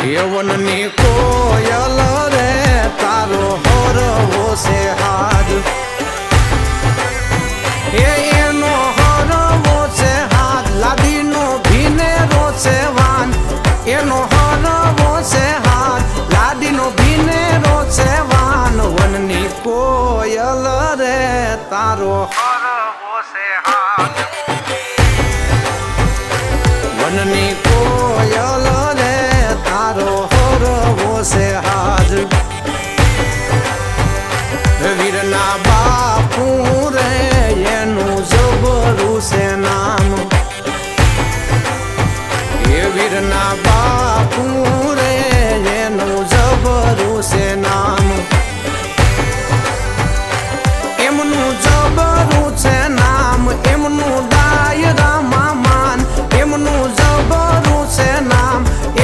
યવનની કોયલ રે તારો હરવો છે હાજ એનો હરવો છે હાજ લાદીનો ભીનેરો છે વાન એનો હરવો છે હાજ લાદીનો ભીનેરો છે વાન વનની કોયલ રે તારો હરવો છે હાજ વનની કોયલ રે તારો હરવો છે હાજ વીરના બાપુ રે એનું જબરું છે નામ એ વીરના બાપુ રે